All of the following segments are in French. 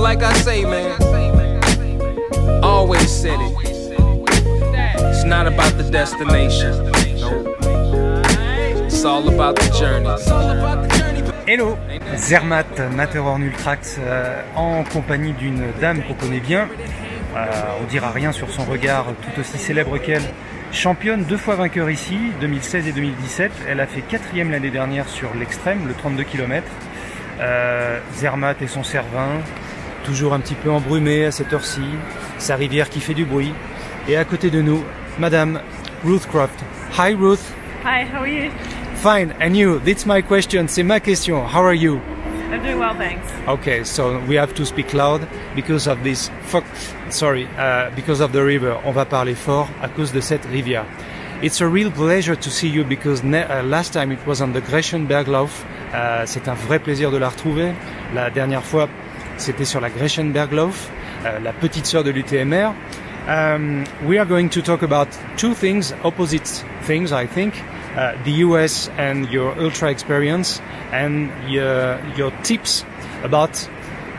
like I say, man, always said it. It's not about the destination. No. It's all about the journey. Hello, Zermatt, Matterhorn Ultrax, en compagnie d'une dame qu'on connaît bien. On dira rien sur son regard tout aussi célèbre qu'elle. Championne, 2 fois vainqueur ici, 2016 et 2017. Elle a fait 4e l'année dernière sur l'extrême, le 32 km. Zermatt et son Cervin, toujours un petit peu embrumé à cette heure-ci. Sa rivière qui fait du bruit. Et à côté de nous, Madame Ruth Croft. Hi Ruth. Hi, how are you? Fine, and you? That's my question. C'est ma question. How are you? I'm doing well, thanks. Okay, so we have to speak loud because of this. Because of the river. On va parler fort à cause de cette rivière. It's a real pleasure to see you because last time it was on the Gretchenberglauf. C'est un vrai plaisir de la retrouver. La dernière fois, c'était sur la Gretchenberglauf, la petite sœur de l'UTMR. We are going to talk about two things, opposite things, I think. The US and your ultra experience and your tips about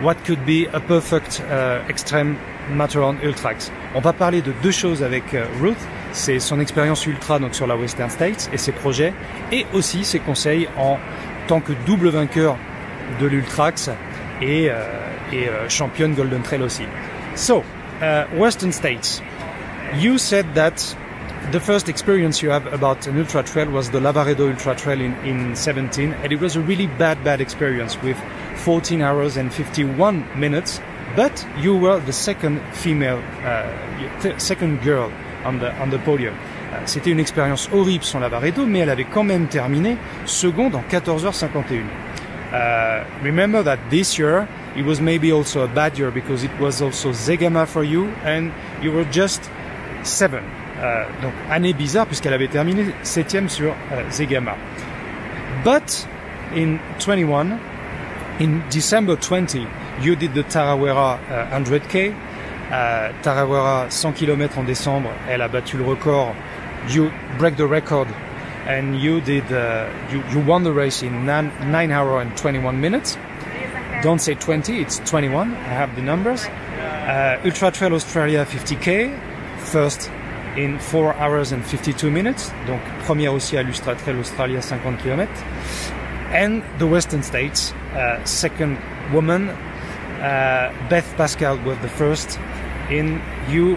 what could be a perfect extreme Matterhorn Ultrax. On va parler de deux choses avec Ruth, c'est son expérience ultra donc sur la Western States et ses projets, et aussi ses conseils en tant que double vainqueur de l'Ultrax et championne Golden Trail aussi. So, Western States, you said that the first experience you have about an ultra trail was the Lavaredo Ultra Trail in 17, and it was a really bad experience with 14 hours and 51 minutes. But you were the second female, second girl on the podium. C'était une expérience horrible sans Lavaredo, mais elle avait quand même terminé seconde en 14h51. Remember that this year it was maybe also a bad year because it was also Zegama for you, and you were just 7. Donc année bizarre puisqu'elle avait terminé 7e sur Zegama. But in 21, in December 20, you did the Tarawera 100K. Tarawera 100 km en décembre, elle a battu le record. You break the record and you did you won the race in 9 hours and 21 minutes. Don't say 20, it's 21. I have the numbers. Ultra Trail Australia 50K, first in 4 hours and 52 minutes. Donc première aussi à l'Ultra Trail Australia 50 km. And the Western States, second woman, Beth Pascal was the first. You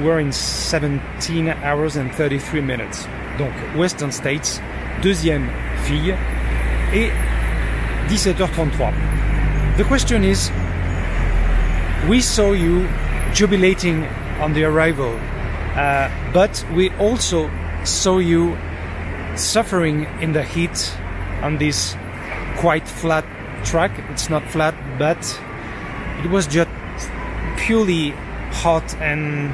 were in 17 hours and 33 minutes. Donc Western States, deuxième fille et 17h33. The question is, we saw you jubilating on the arrival, but we also saw you suffering in the heat on this quite flat track. It's not flat, but it was just purely hot and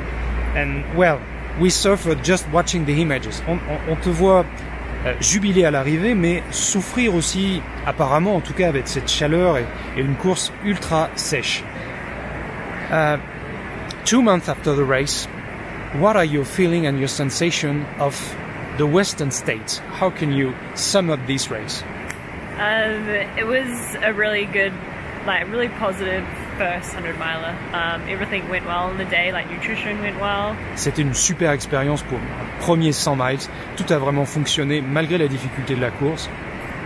well, we suffered just watching the images. On te voit jubiler à l'arrivée, mais souffrir aussi, apparemment, en tout cas avec cette chaleur et une course ultra sèche. 2 months after the race, what are your feeling and your sensation of the Western States? How can you sum up this race? It was a really good, really positive first 100 miler. Everything went well on the day, nutrition went well. C'était une super expérience pour un premier 100 miles. Tout a vraiment fonctionné malgré la difficulté de la course.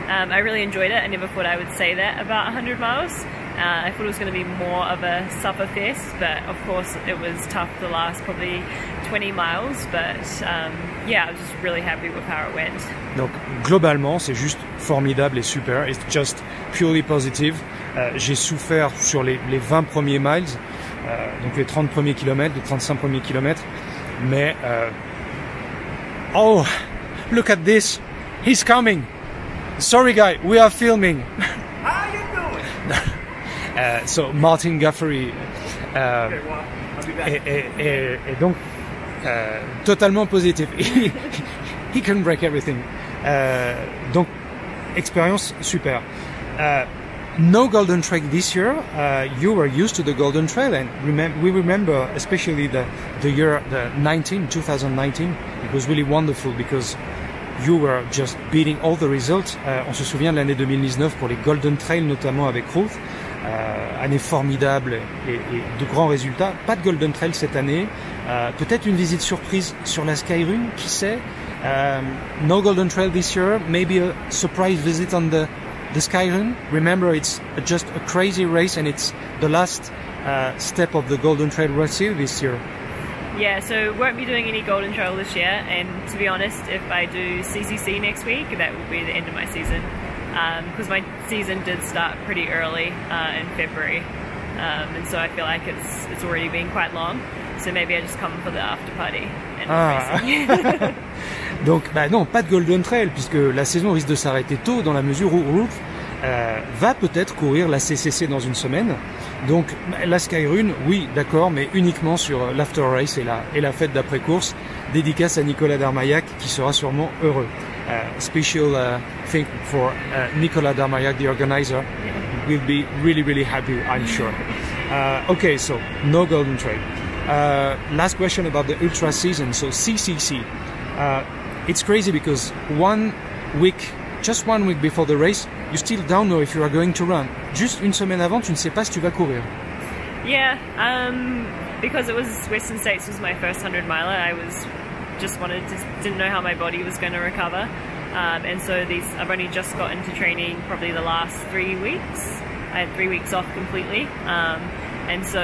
I really enjoyed it. I never thought I would say that about 100 miles. I thought it was going to be more of a suffer fest, but of course it was tough the last probably 20 miles, but yeah, I was just really happy with how it went. Donc globalement, c'est juste formidable et super. It's just purely positive. J'ai souffert sur les 20 premiers miles, donc les 30 premiers kilomètres, les 35 premiers kilomètres, mais oh, look at this, he's coming. Sorry guy, we are filming. How you doing? So Martin Gaffery et donc totalement positif. He can break everything. Donc expérience super. No Golden Trail this year. You were used to the Golden Trail, and we remember especially the year 2019. It was really wonderful because you were just beating all the results. On se souvient de l'année 2019 pour les Golden Trail, notamment avec Ruth. année formidable et de grands résultats. Pas de Golden Trail cette année. Peut-être une visite surprise sur la Skyrun, qui sait. No Golden Trail this year. Maybe a surprise visit on the Skyrun. Remember, it's just a crazy race, and it's the last step of the Golden Trail race this year. Yeah, so won't be doing any Golden Trail this year, and to be honest, if I do CCC next week, that will be the end of my season, because my season did start pretty early in February, and so I feel like it's already been quite long, so maybe I just come for the after party and racing. Donc, non, pas de Golden Trail, puisque la saison risque de s'arrêter tôt, dans la mesure où Ruth va peut-être courir la CCC dans une semaine. Donc la Skyrun, oui, d'accord, mais uniquement sur l'after race et la fête d'après-course. Dédicace à Nicolas Darmaillac, qui sera sûrement heureux. Special thing for Nicolas Darmaillac, the organizer. Will be really, really happy, I'm sure. Okay, so no Golden Trail. Last question about the ultra season. So CCC. It's crazy because just one week before the race, you still don't know if you are going to run. Juste une semaine avant, tu ne sais pas si tu vas courir. Yeah, because it was Western States was my first 100 miler. I didn't know how my body was going to recover, and so I've only just got into training probably the last 3 weeks. I had 3 weeks off completely, and so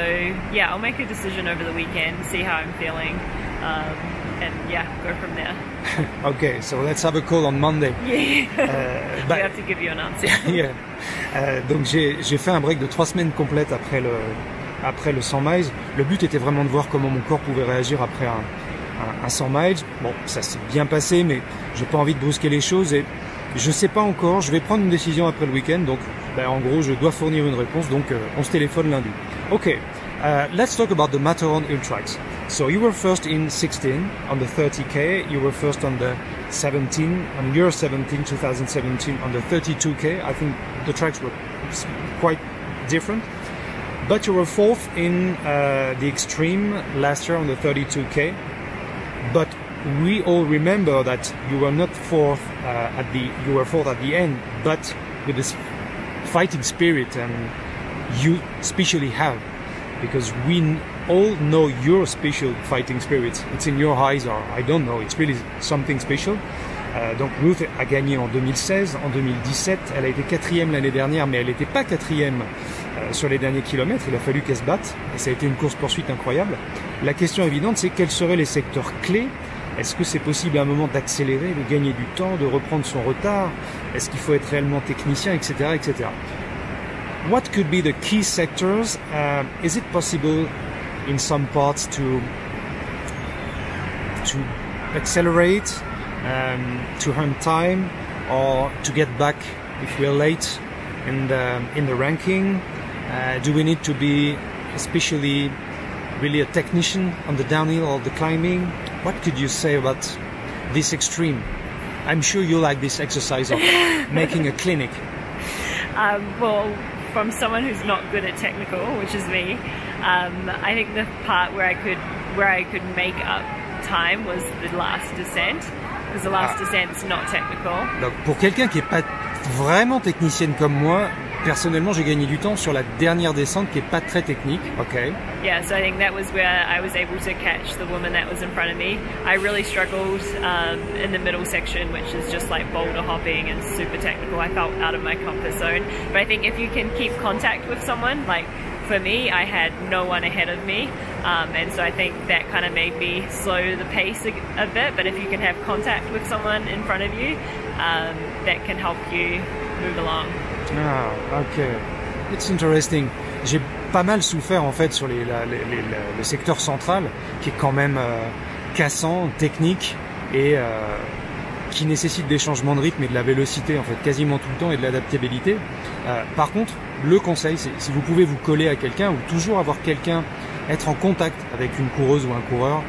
yeah, I'll make a decision over the weekend, see how I'm feeling. And yeah, go from there. Okay, so let's have a call on Monday. Yeah, we have to give you an answer. Yeah. Donc j'ai fait un break de 3 semaines complètes après le 100 miles. Le but était vraiment de voir comment mon corps pouvait réagir après un 100 miles. Bon, ça s'est bien passé, mais j'ai pas envie de brusquer les choses et je sais pas encore. Je vais prendre une décision après le week-end, donc en gros je dois fournir une réponse. Donc on se téléphone lundi. Okay. Let's talk about the Matterhorn Ultrax. So you were first in 16 on the 30k, you were first on the 17, on year 17, 2017 on the 32k. I think the tracks were quite different. But you were fourth in the Extreme last year on the 32k. But we all remember that you were not fourth you were fourth at the end, but with this fighting spirit, and you especially have. Because we all know your special fighting spirit. It's in your eyes, or I don't know, it's really something special. Donc Ruth a gagné en 2016, en 2017, elle a été 4e l'année dernière, mais elle n'était pas 4e sur les derniers kilomètres, il a fallu qu'elle se batte, et ça a été une course-poursuite incroyable. La question évidente, c'est quels seraient les secteurs clés? Est-ce que c'est possible à un moment d'accélérer, de gagner du temps, de reprendre son retard? Est-ce qu'il faut être réellement technicien, etc., etc. What could be the key sectors? Is it possible in some parts to accelerate, to earn time, or to get back if we're late in the ranking? Do we need to be especially really a technician on the downhill or the climbing? What could you say about this extreme? I'm sure you like this exercise of making a clinic. Well, from someone who's not good at technical, which is me, I think the part where I could make up time was the last descent, because the last descent's not technical. Donc pour quelqu'un qui est pas vraiment technicienne comme moi, personnellement j'ai gagné du temps sur la dernière descente qui est pas très technique. Okay. Yeah, so I think that was where I was able to catch the woman that was in front of me. I really struggled in the middle section, which is just like boulder hopping and super technical. I felt out of my comfort zone. But I think if you can keep contact with someone, like for me, I had no one ahead of me. And so I think that kind of made me slow the pace a bit. But if you can have contact with someone in front of you, that can help you move along. Ah, ok. It's interesting. J'ai pas mal souffert en fait sur le secteur central, qui est quand même cassant, technique et qui nécessite des changements de rythme et de la vélocité en fait quasiment tout le temps et de l'adaptabilité. Par contre, le conseil, c'est si vous pouvez vous coller à quelqu'un ou toujours avoir quelqu'un, être en contact avec une coureuse ou un coureur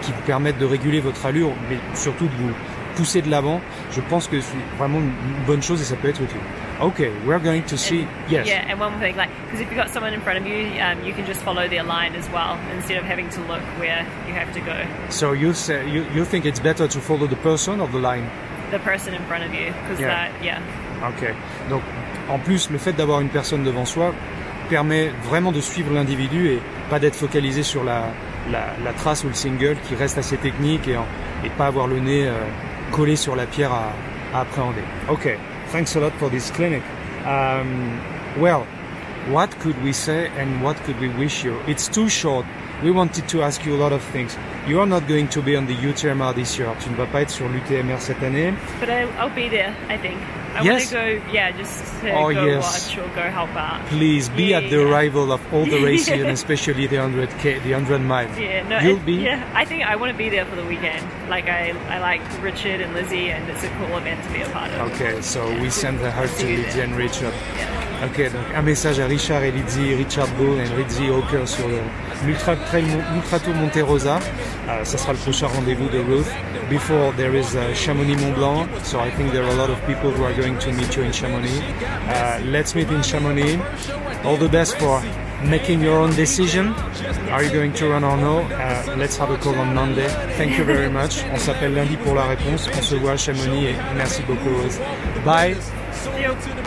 qui vous permettent de réguler votre allure, mais surtout de vous pousser de l'avant, je pense que c'est vraiment une bonne chose et ça peut être utile. Okay, we're going to see. Yes. Yeah, and one more thing, like, because if you've got someone in front of you, you can just follow their line as well instead of having to look where you have to go. So you think it's better to follow the person or the line? The person in front of you, because Okay. Donc, en plus, le fait d'avoir une personne devant soi, permet vraiment de suivre l'individu et pas d'être focalisé sur la trace ou le single qui reste assez technique et pas avoir le nez collé sur la pierre à appréhender. Okay, thanks a lot for this clinic. Well, what could we say and what could we wish you? It's too short. We wanted to ask you a lot of things. You are not going to be on the UTMR this year. Tu ne vas pas être sur l'UTMR cette année. But I'll be there, I think. I Yes? want to go, yeah, just to Oh, go yes. watch or go help out. Please be Yeah, at the yeah. arrival of all the races Yeah. and especially the 100K, the 100 miles. Yeah, no, You'll be. yeah, I think I want to be there for the weekend. Like I like Richard and Lizzie, and it's a cool event to be a part of. Okay, so we send the heart to See you Lizzie there. and Richard. Yeah. Ok, donc un message à Richard et Lizzie, Richard Ball et Lizzie Hawker sur l'Ultra Tour Monte Rosa. Ça sera le prochain rendez-vous de Ruth. Before there is Chamonix Mont Blanc, so I think there are a lot of people who are going to meet you in Chamonix. Let's meet in Chamonix. All the best for making your own decision. Are you going to run or no? Let's have a call on Monday. Thank you very much. On s'appelle lundi pour la réponse. On se voit à Chamonix et merci beaucoup Ruth. Bye. See you.